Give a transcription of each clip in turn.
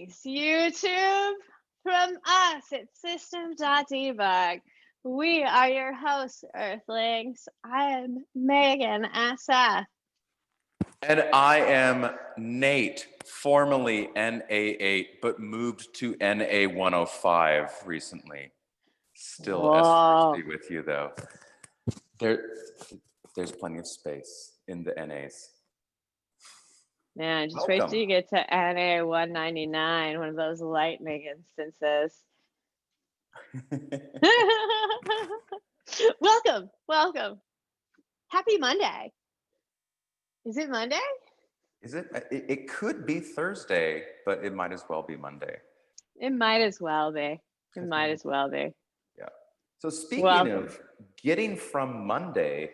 Thanks, YouTube. From us at System.debug, we are your hosts, Earthlings. I am Megan SF. And I am Nate, formerly NA8, but moved to NA105 recently. Still S4C with you, though. There's plenty of space in the NAs. Man, just wait till you get to NA199, one of those lightning instances. Welcome. Happy Monday. Is it Monday? Is it? It could be Thursday, but it might as well be Monday. It might as well be. Yeah. So speaking of getting from Monday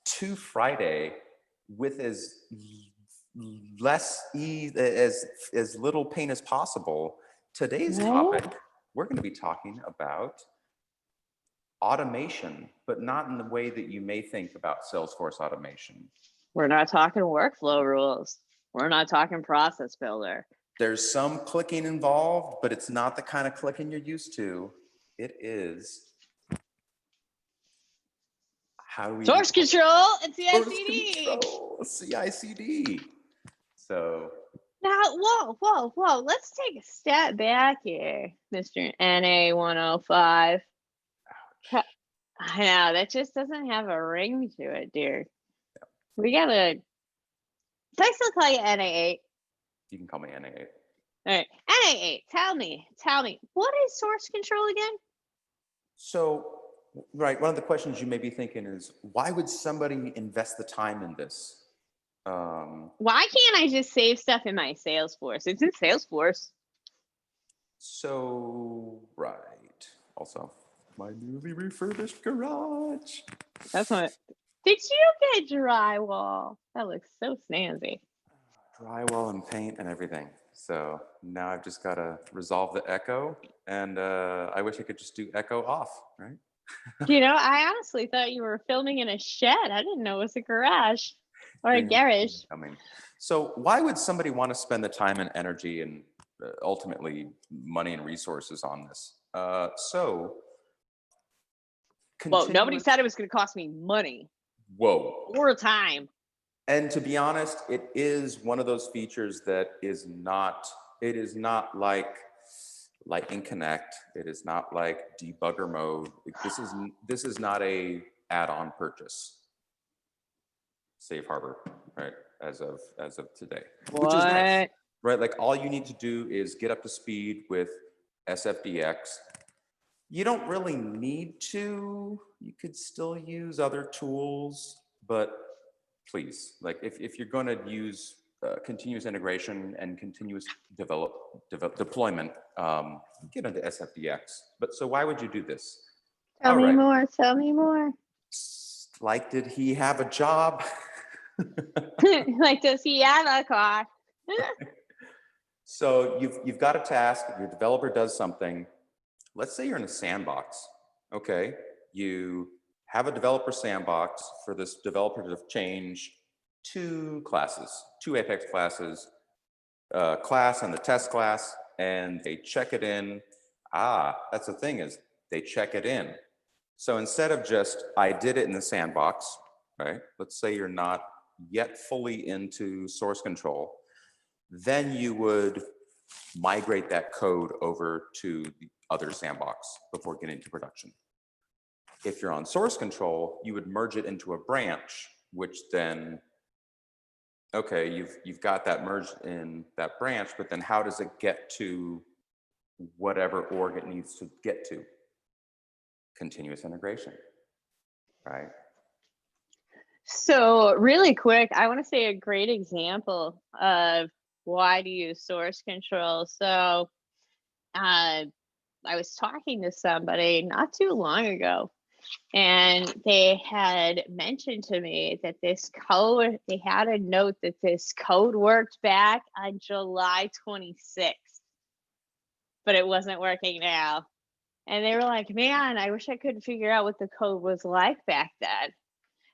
to Friday with as little pain as possible, today's topic, we're going to be talking about automation, but not in the way that you may think about Salesforce automation. We're not talking workflow rules. We're not talking process builder. There's some clicking involved, but it's not the kind of clicking you're used to. It is source control and CI/CD. CI/CD. So now, whoa. Let's take a step back here, Mr. NA105. Ouch. I know, that just doesn't have a ring to it, dear. We gotta. Can I still call you NA8? You can call me NA8. All right, NA8. Tell me, what is source control again? So, right, one of the questions you may be thinking is, why would somebody invest the time in this? Why can't I just save stuff in my Salesforce? It's in Salesforce. So, right. Also, my newly refurbished garage. That's what. Did you get drywall? That looks so snazzy. Drywall and paint and everything. So now I've just got to resolve the echo, and I wish I could just do echo off, right? You know, I honestly thought you were filming in a shed. I didn't know it was a garage or a garage. So why would somebody want to spend the time and energy and ultimately money and resources on this? Well, nobody said it was going to cost me money. Whoa. Or time. And to be honest, it is one of those features that is not like Lightning Connect. It is not like debugger mode. This is not a add-on purchase. Safe harbor, right? As of today. What? Which is nice, right? Like all you need to do is get up to speed with SFDX. You don't really need to. You could still use other tools, but please, like if you're going to use continuous integration and continuous deployment, get into SFDX. But so why would you do this? Tell me more. Like, did he have a job? Like, does he have a car? So you've got a task. Your developer does something. Let's say you're in a sandbox. Okay, you have a developer sandbox for this developer to change two Apex classes, class and the test class, and they check it in. That's the thing, is they check it in. So instead of just, I did it in the sandbox, right? Let's say you're not yet fully into source control, then you would migrate that code over to the other sandbox before getting to production. If you're on source control, you would merge it into a branch, which then, okay, you've got that merged in that branch, but then how does it get to whatever org it needs to get to? Continuous integration, right? So really quick, I want to say a great example of why to use source control. So I was talking to somebody not too long ago, and they had mentioned to me that this code, they had a note that this code worked back on July 26th, but it wasn't working now. And they were like, man, I wish I could figure out what the code was like back then.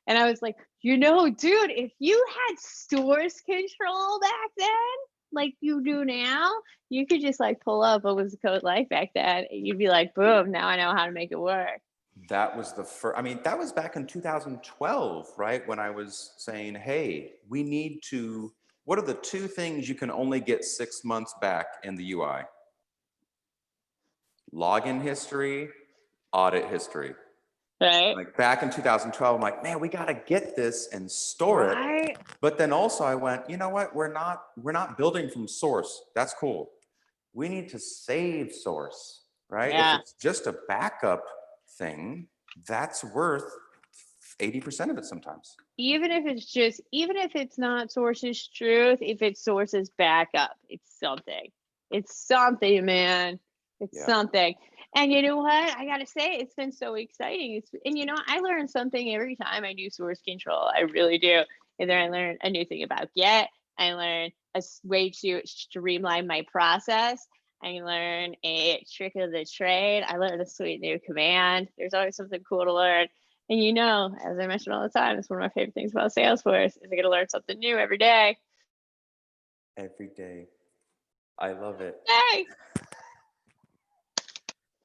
And I was like, you know, dude, if you had source control back then, like you do now, you could just like pull up what was the code like back then, and you'd be like, boom, now I know how to make it work. That was the first, I mean, that was back in 2012, right? When I was saying, hey, we need to, what are the two things you can only get 6 months back in the UI? Login history, audit history. Right? Like back in 2012, I'm like, man, we got to get this and store it. Right? But then also I went, you know what? We're not building from source. That's cool. We need to save source, right? If Yeah. it's just a backup thing, that's worth 80% of it sometimes. Even if it's not source's truth, if it's source's backup, it's something. It's something, man. It's Yeah. something. And you know what? I gotta say, it's been so exciting. And I learn something every time I do source control. I really do. Either I learn a new thing about Git, I learn a way to streamline my process, I learn a trick of the trade, I learn a sweet new command. There's always something cool to learn. And as I mention all the time, it's one of my favorite things about Salesforce is I get to learn something new every day. Every day. I love it. Hey,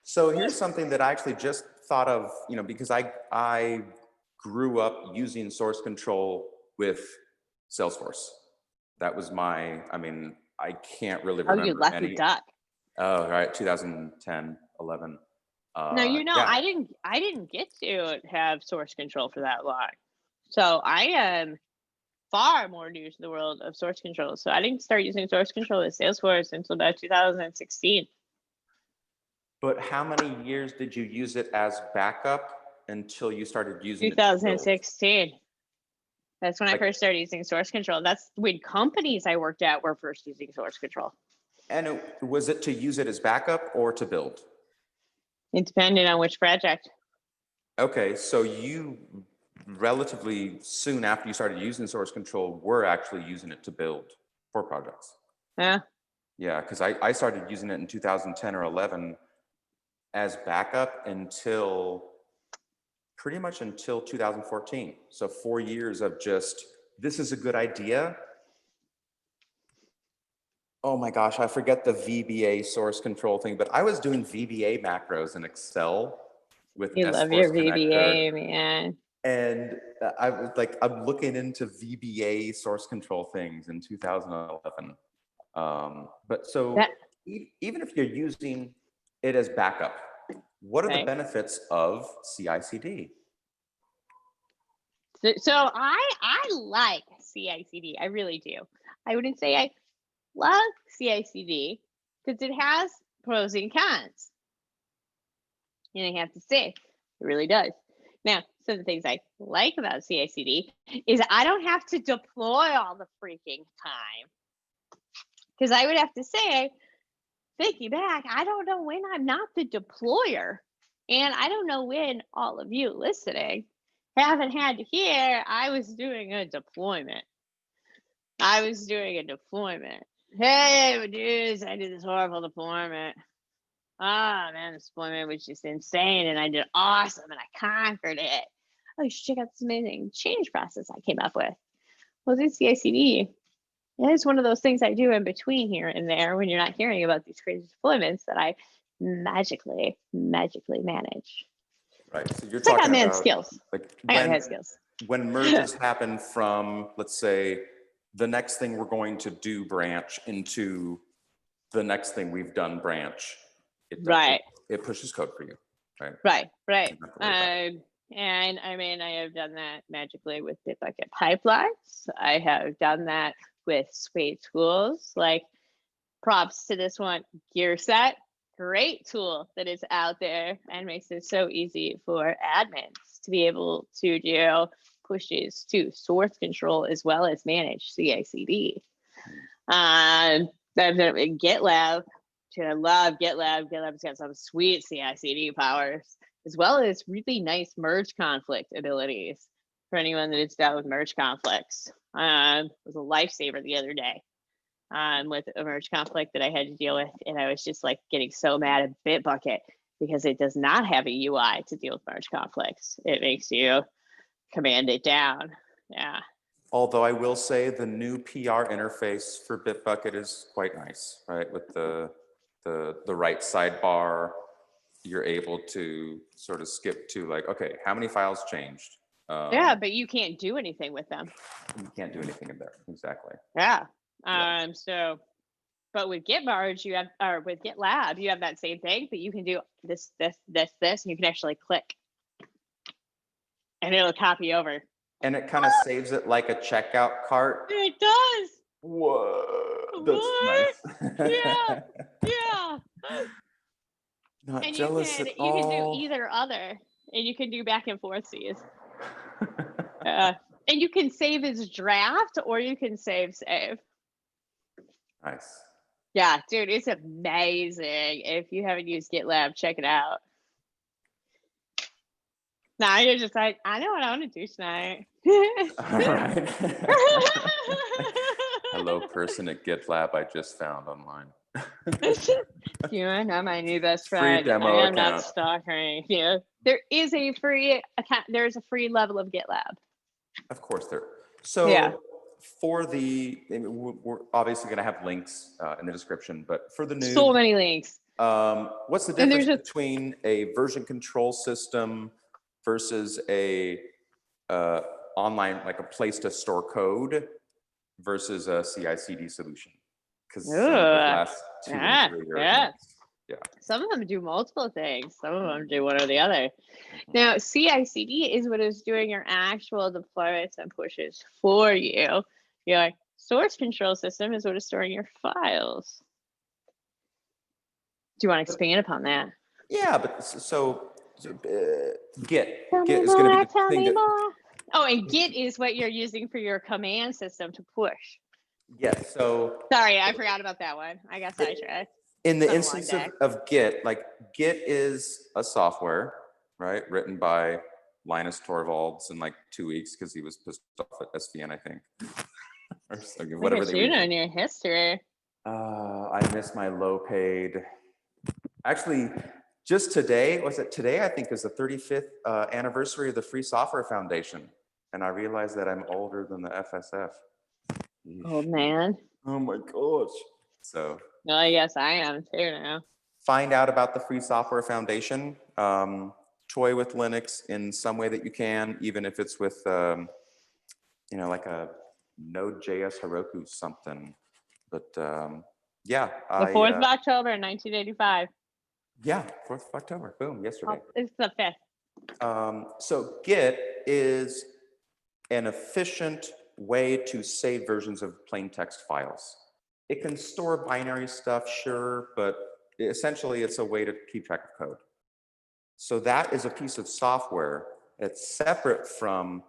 So here's something that I actually just thought of, because I grew up using source control with Salesforce. That was I can't really oh, you remember lucky any. duck. Oh, right, 2010, 11. No, Yeah. I didn't get to have source control for that long. So I am far more new to the world of source control. So I didn't start using source control with Salesforce until about 2016. But how many years did you use it as backup until you started using it to build? 2016. That's when I Like, first started using source control. That's when companies I worked at were first using source control. and was it to use it as backup or to build? It depended on which project. Okay, so you relatively soon after you started using source control were actually using it to build for projects. Yeah. Yeah, because I started using it in 2010 or 11 as backup pretty much until 2014. So 4 years of just, this is a good idea. Oh my gosh, I forget the VBA source control thing, but I was doing VBA macros in Excel with You love S-Force your connector. VBA, man. And I was like, I'm looking into VBA source control things in 2011. But so That even if you're using it as backup, what are the right. benefits of CI/CD? So I like CI/CD. I really do. I wouldn't say I love CI/CD because it has pros and cons. And I have to say, it really does. Now, some of the things I like about CI/CD is I don't have to deploy all the freaking time. Because I would have to say, thinking back, I don't know when I'm not the deployer. And I don't know when all of you listening haven't had to hear I was doing a deployment. I was doing a deployment. Hey, dudes, I did this horrible deployment. Ah, man, this deployment was just insane, and I did awesome, and I conquered it. Oh, you should check out this amazing change process I came up with. Well, this CI/CD, it's one of those things I do in between here and there when you're not hearing about these crazy deployments that I magically manage. Right. So you're So I got talking man about skills. like I got head skills. when merges happen from, let's say, the next thing we're going to do branch into the next thing we've done branch, Right. it pushes code for you, right? Right. You don't have to worry about it. And I have done that magically with Bitbucket pipelines. I have done that with Suite tools. Like, props to this one, GearSet. Great tool that is out there and makes it so easy for admins to be able to do pushes to source control as well as manage CI/CD. I've done it with GitLab. I love GitLab. GitLab's got some sweet CI/CD powers, as well as really nice merge conflict abilities for anyone that has dealt with merge conflicts. It was a lifesaver the other day with a merge conflict that I had to deal with, and I was just like getting so mad at Bitbucket because it does not have a UI to deal with merge conflicts. It makes you command it down. Yeah. Although I will say the new PR interface for Bitbucket is quite nice, right? With the right sidebar, you're able to sort of skip to like, okay, how many files changed? Yeah, but you can't do anything with them. You can't do anything in there. Exactly. Yeah. Yeah. So, but with Git Merge, you have, or with GitLab, you have that same thing, but you can do this, and you can actually click, and it'll copy over. And it kind of saves it like a checkout cart. It does. Whoa, that's What? nice. Yeah. Yeah. Not And jealous at you can do all. either other, and you can do back and forth seas. And you can save as draft, or you can save. Nice. Yeah, dude, it's amazing. If you haven't used GitLab, check it out. Now you're just like, I know what I want to do tonight. All right. Hello, person at GitLab I just found online. You know my new best Free friend. demo I am not account. stalking you. There is a free account. There's a free level of GitLab. Of course there. So Yeah. for the, we're obviously going to have links in the description, but for the noob, So many links. what's the And difference there's between a version control system versus a online, like a place to store code versus a CI/CD solution? Because some of the last two and three are mixed. Yeah. Some of them do multiple things. Some of them do one or the other. Now, CI/CD is what is doing your actual deployments and pushes for you. Your source control system is what is storing your files. Do you want to expand upon that? Yeah, but so Git is going to be the thing that. Oh, and Git is what you're using for your command system to push. Yes. So sorry, I forgot about that one. I got sidetracked. In the instance of Git, like Git is a software, right, written by Linus Torvalds in like 2 weeks because he was pissed off at SVN, I think. Or whatever they were in your history. I miss my low paid. Actually, just today, was it today? I think is the 35th anniversary of the Free Software Foundation. And I realized that I'm older than the FSF. Old man. Oh my gosh. So. No, I guess I am too now. Find out about the Free Software Foundation. Toy with Linux in some way that you can, even if it's with, you know, like a Node.js Heroku something. But yeah. The 4th of October, 1985. Yeah, 4th of October. Boom, yesterday. Oh, it's the 5th. So Git is an efficient way to save versions of plain text files. It can store binary stuff, sure, but essentially it's a way to keep track of code. So that is a piece of software that's separate from,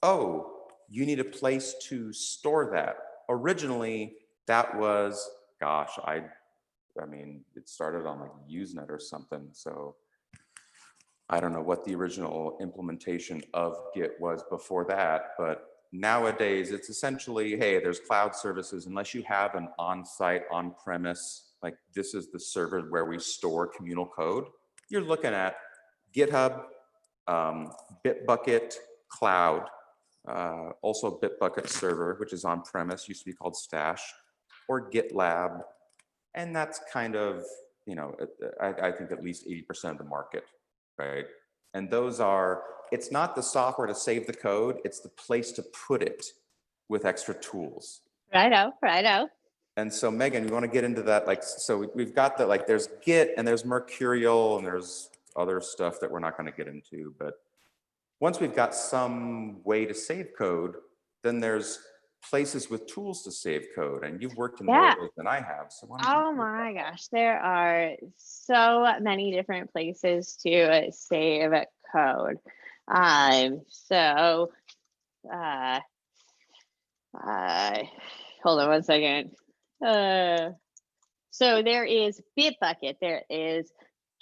oh, you need a place to store that. Originally, that was, gosh, I mean, it started on like Usenet or something. So I don't know what the original implementation of Git was before that, but nowadays it's essentially, hey, there's cloud services. Unless you have an on-site, on-premise, like this is the server where we store communal code, you're looking at GitHub, Bitbucket Cloud, also Bitbucket Server, which is on-premise, used to be called Stash, or GitLab. And that's kind of, you know, I think at least 80% of the market, right? And those are, it's not the software to save the code, it's the place to put it with extra tools. Righto. And so Megan, you want to get into that? Like, so we've got that, like there's Git and there's Mercurial and there's other stuff that we're not going to get into. But once we've got some way to save code, then there's places with tools to save code. And you've worked in more of those than I have. So oh my gosh, there are so many different places to save code. Hold on one second. So there is Bitbucket, there is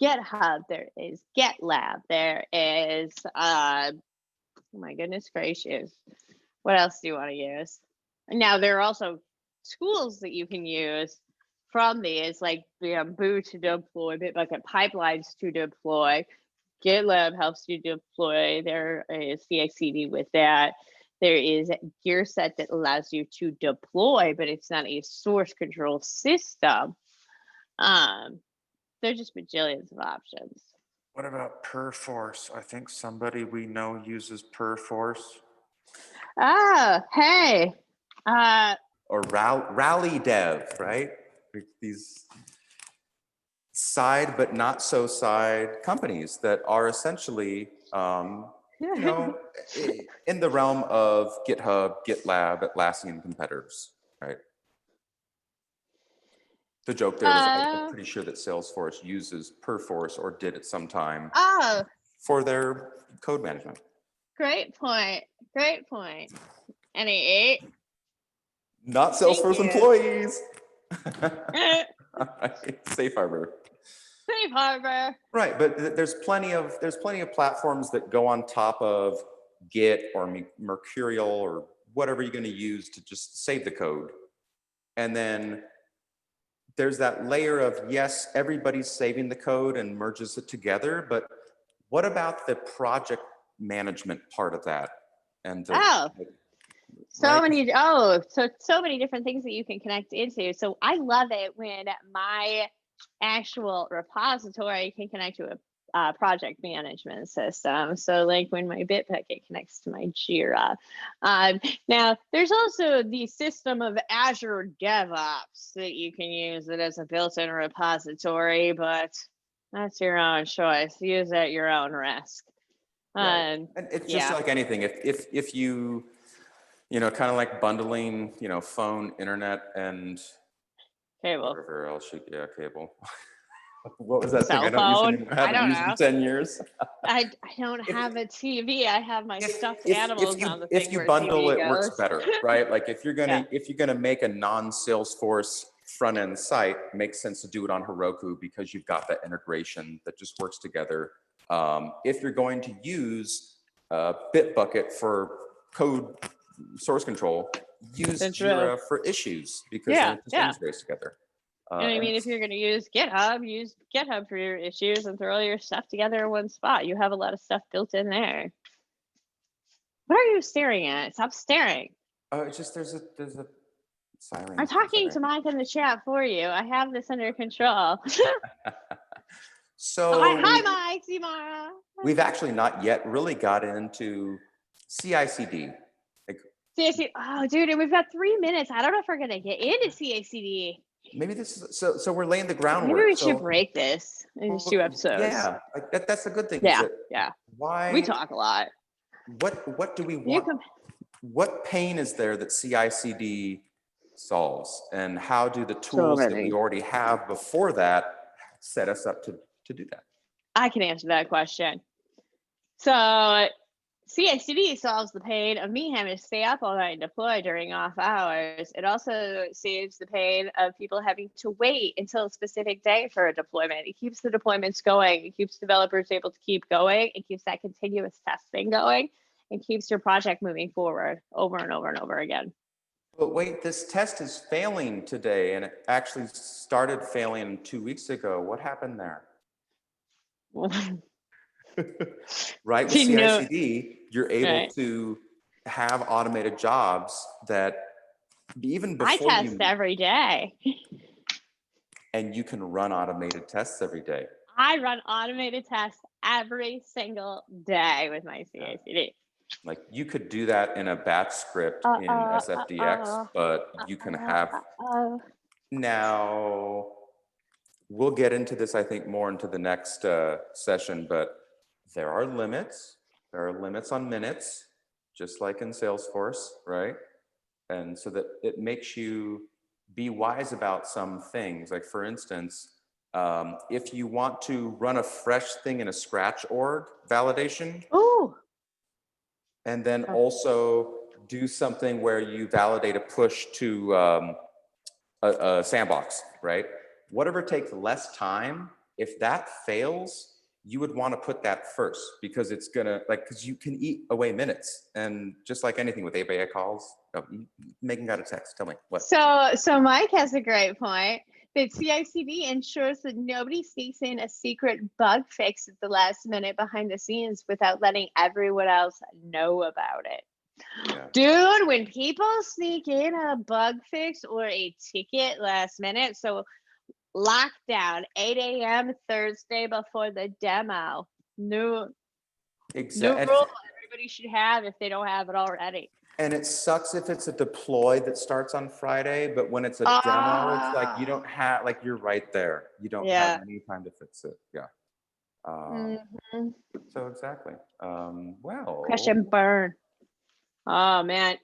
GitHub, there is GitLab, there is oh my goodness gracious, what else do you want to use? Now there are also tools that you can use from these, like Bamboo to deploy, Bitbucket pipelines to deploy. GitLab helps you deploy. There is CI/CD with that. there is a gear set that allows you to deploy, but it's not a source control system. There's just bajillions of options. What about Perforce? I think somebody we know uses Perforce. Oh, hey. Or Rally Dev, right? These side but not so side companies that are essentially, you know, in the realm of GitHub, GitLab, Atlassian competitors, right? The joke there was I'm pretty sure that Salesforce uses Perforce or did at some time for their code management. Great point. Great point. Any eight? Not Salesforce employees. Safe harbor. Safe harbor. Right, but there's plenty of platforms that go on top of Git or Mercurial or whatever you're going to use to just save the code, and then there's that layer of, yes, everybody's saving the code and merges it together, but what about the project management part of that? And so many different things that you can connect into. So I love it when my actual repository can connect to a project management system. So like when my Bitbucket connects to my Jira. Now there's also the system of Azure Devops that you can use that as a built-in repository, but that's your own choice. Use it at your own risk. Right. And it's just like anything. If you kind of like bundling, phone, internet, and cable. Whatever else cable. What was that Cell thing? I haven't used in 10 years. I don't have a TV. I have my stuffed animals on the thing. If you bundle, it works better, right? Like if you're gonna make a non-Salesforce front end site, it makes sense to do it on Heroku because you've got that integration that just works together. If you're going to use Bitbucket for code source control, use Jira for issues because it just integrates together. And I mean, if you're going to use GitHub for your issues and throw all your stuff together in one spot. You have a lot of stuff built in there. What are you staring at? Stop staring. Oh, it's just there's a siren. I'm talking to Mike in the chat for you. I have this under control. So hi Mike, Zimara. We've actually not yet really got into CI/CD. CI/CD. Oh, dude, and we've got 3 minutes. I don't know if we're gonna get into CI/CD. Maybe this is so we're laying the groundwork. Maybe we should break this into 2 episodes. Yeah, like that's a good thing. Yeah. Why we talk a lot. What do we want? What pain is there that CI/CD solves, and how do the tools that we already have before that set us up to do that? I can answer that question. So CI/CD solves the pain of me having to stay up all night and deploy during off hours. It also saves the pain of people having to wait until a specific day for a deployment. It keeps the deployments going. It keeps developers able to keep going. It keeps that continuous testing going and keeps your project moving forward over and over and over again. But wait, this test is failing today, and it actually started failing 2 weeks ago. What happened there? Right, with CI/CD, you're able to have automated jobs that even before I test every day. And you can run automated tests every day. I run automated tests every single day with my CI/CD. Like you could do that in a batch script in SFDX, but you can have now. We'll get into this, I think, more into the next session, but there are limits. There are limits on minutes, just like in Salesforce, right? And so that it makes you be wise about some things. Like for instance, if you want to run a fresh thing in a scratch org validation, and then also do something where you validate a push to a sandbox, right? Whatever takes less time, if that fails, you would want to put that first because it's gonna because you can eat away minutes, and just like anything with API calls, Megan got a text. Tell me what. So Mike has a great point that CI/CD ensures that nobody sneaks in a secret bug fix at the last minute behind the scenes without letting everyone else know about it. Yeah. Dude, when people sneak in a bug fix or a ticket last minute, so lockdown, 8 a.m. Thursday before the demo. New Exactly. rule everybody should have if they don't have it already. And it sucks if it's a deploy that starts on Friday, but when it's a demo, it's like you don't have, like, you're right there. You don't have any time to fix it. Yeah. So exactly. Crash Well, and burn. Oh man,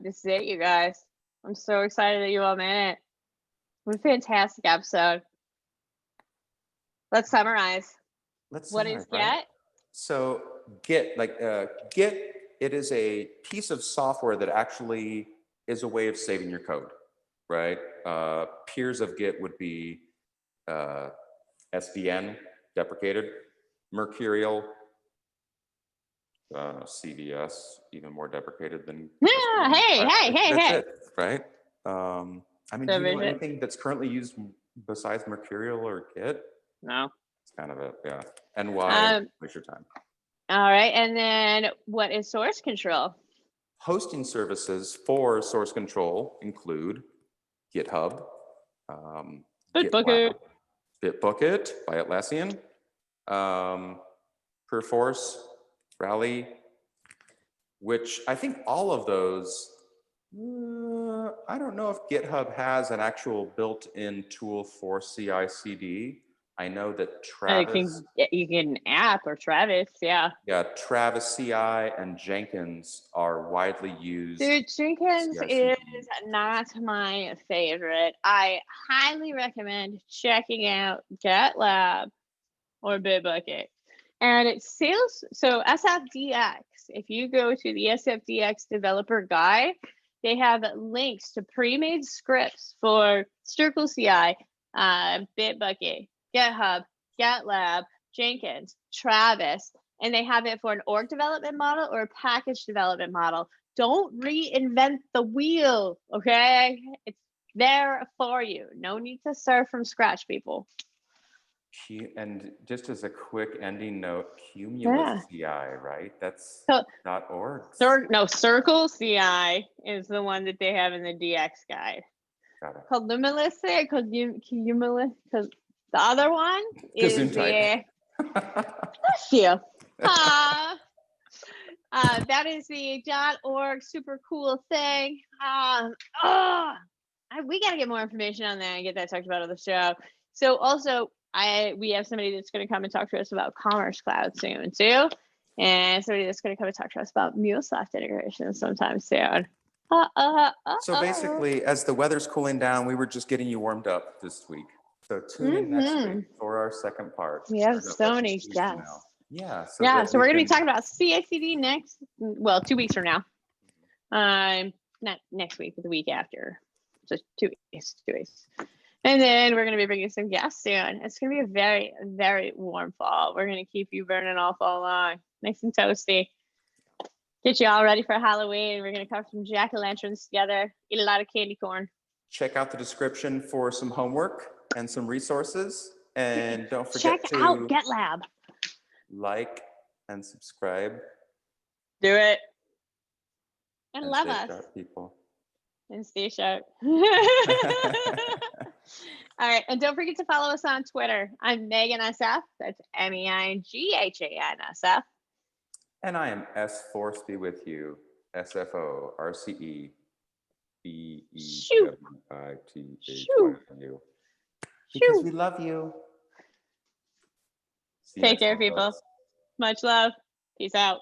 this is it, you guys. I'm so excited that you all made it. What a fantastic episode. Let's summarize. What is right? Get? So Git, Git, it is a piece of software that actually is a way of saving your code, right? Peers of Git would be SVN, deprecated, Mercurial, CVS, even more deprecated than Yeah, hey. That's it, right? I mean, do you know Division. anything that's currently used besides Mercurial or Git? No. It's kind of it, yeah. And why waste your time? All right, and then what is source control? Hosting services for source control include GitHub, Bitbucket. Bitbucket by Atlassian, Perforce, Rally, which I think all of those, I don't know if GitHub has an actual built-in tool for CI/CD. I know that Travis. You get an app or Travis, yeah. Yeah, Travis CI and Jenkins are widely used. Dude, Jenkins CI/CD. is not my favorite. I highly recommend checking out GitLab or Bitbucket. And it sales, so SFDX, if you go to the SFDX developer guide, they have links to pre-made scripts for Circle CI, Bitbucket, GitHub, GitLab, Jenkins, Travis, and they have it for an org development model or a package development model. Don't reinvent the wheel, okay? It's there for you. No need to start from scratch, people. And just as a quick ending note, Cumulus CI, right? That's .org. Circle CI is the one that they have in the DX guide. Got it. Cumulus, Cumulus, because the other one is the. Bless you. That is the .org super cool thing. We got to get more information on that and get that talked about on the show. So also, we have somebody that's going to come and talk to us about Commerce Cloud soon too, and somebody that's going to come and talk to us about MuleSoft integration sometime soon. So basically, as the weather's cooling down, we were just getting you warmed up this week. So tune in next week for our second part. We have so many guests. Yeah. So we're going to be talking about CI/CD next. Well, 2 weeks from now. Not next week, but the week after. So 2 weeks. 2 weeks. And then we're going to be bringing some guests soon. It's going to be a very, very warm fall. We're going to keep you burning all fall long. Nice and toasty. Get you all ready for Halloween. We're going to cover some jack-o'-lanterns together. Eat a lot of candy corn. Check out the description for some homework and some resources. And don't forget check out GitLab. Like and subscribe. Do it. And love us. Sharp, people. And stay sharp. All right. And don't forget to follow us on Twitter. I'm Megan SF. That's MEIGHANSF. And I am S Force be with you. SFORCEBEWITHU. Because we love you. Take care, people. Much love. Peace out.